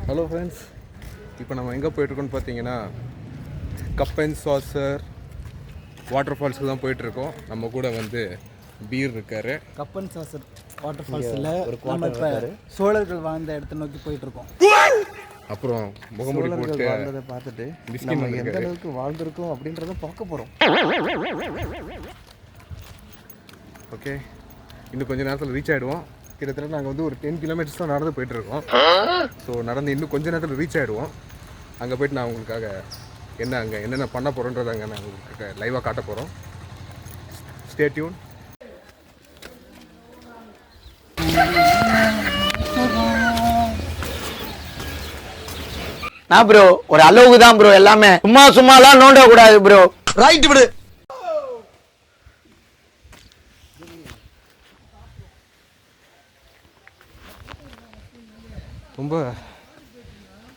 Hello friends, இப்போ நம்ம எங்கே போயிட்டுருக்கோன்னு பார்த்தீங்கன்னா கப் அண்ட் சாசர் வாட்டர் ஃபால்ஸுக்கு தான் போயிட்டுருக்கோம். நம்ம கூட வந்து பீர் இருக்கார். கப் அண்ட் சாசர் வாட்டர் ஃபால்ஸில் நம்ம இப்போ சோழர்கள் வாழ்ந்த இடத்த நோக்கி போயிட்டுருக்கோம். அப்புறம் முகமூடி போட்டு வாழ்ந்ததை பார்த்துட்டு நம்ம எந்த அளவுக்கு வாழ்ந்துருக்கோம் அப்படின்றத பார்க்க போகிறோம். ஓகே, இன்னும் கொஞ்சம் நேரத்தில் ரீச் ஆகிடுவோம். கிட்டத்தட்ட நாங்கள் வந்து ஒரு 10 கிலோமீட்டர்ஸ் தான் நடந்து போயிட்டுருக்கோம். ஸோ நடந்து இன்னும் கொஞ்சம் நேரத்தில் ரீச் ஆகிடுவோம். அங்கே போய்ட்டு நான் உங்களுக்காக அங்கே என்னென்ன பண்ண போகிறோன்றதை அங்கே நான் உங்களுக்கு லைவாக காட்ட போகிறோம். Stay tune. நான் ப்ரோ ஒரு அளவுக்கு தான் ப்ரோ, எல்லாமே சும்மாலாம் நோண்ட கூடாது ப்ரோ. ரைட் விடு.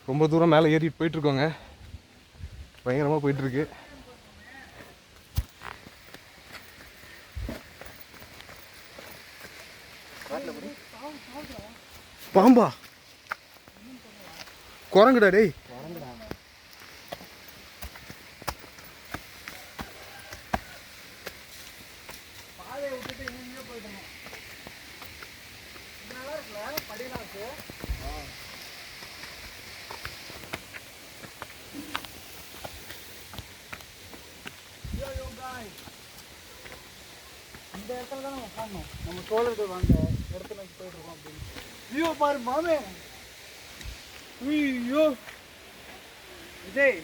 ரொம்ப தூரம் மேலே ஏறிட்டு போயிட்டுருக்கோங்க. பயங்கரமாக போயிட்டுருக்கு. பாம்பா? குரங்குடா டேய். இந்த இடத்துல தான் நம்ம போகணும். நம்ம சோழர்கள் வாழ்ந்த இடத்த நோக்கி போயிட்டுருக்கோம் அப்படின்னு. ஐயோ பாரு மாமே, ஐயோ விஜய்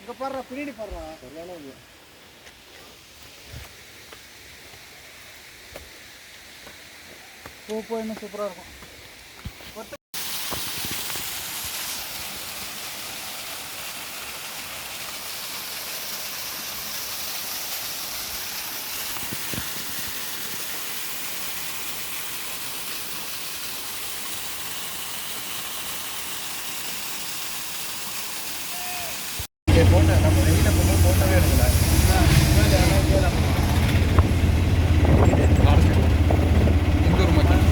இங்கே பாடுறா, பின்னாடி பாடுறா. போ இன்னும் சூப்பராக இருக்கும். நம்ம வெளியில் போகும்போது போட்டோவே எடுக்கல. இந்த ஒரு மச்சான்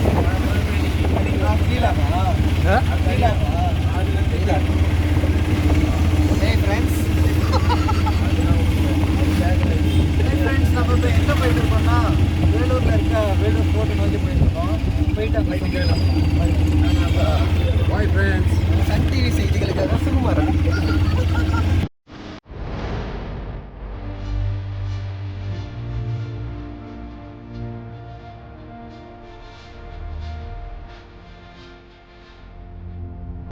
நம்ம இப்போ எங்கே போயிட்டு இருக்கோம்னா வேலூரில் இருக்க வேலூர் கோட்டை நோக்கி போயிட்டுருக்கோம். போயிட்டு பாய் ஃப்ரெண்ட்ஸ். சன் டிவி செய்திகளுக்காக சுகுமாரன்.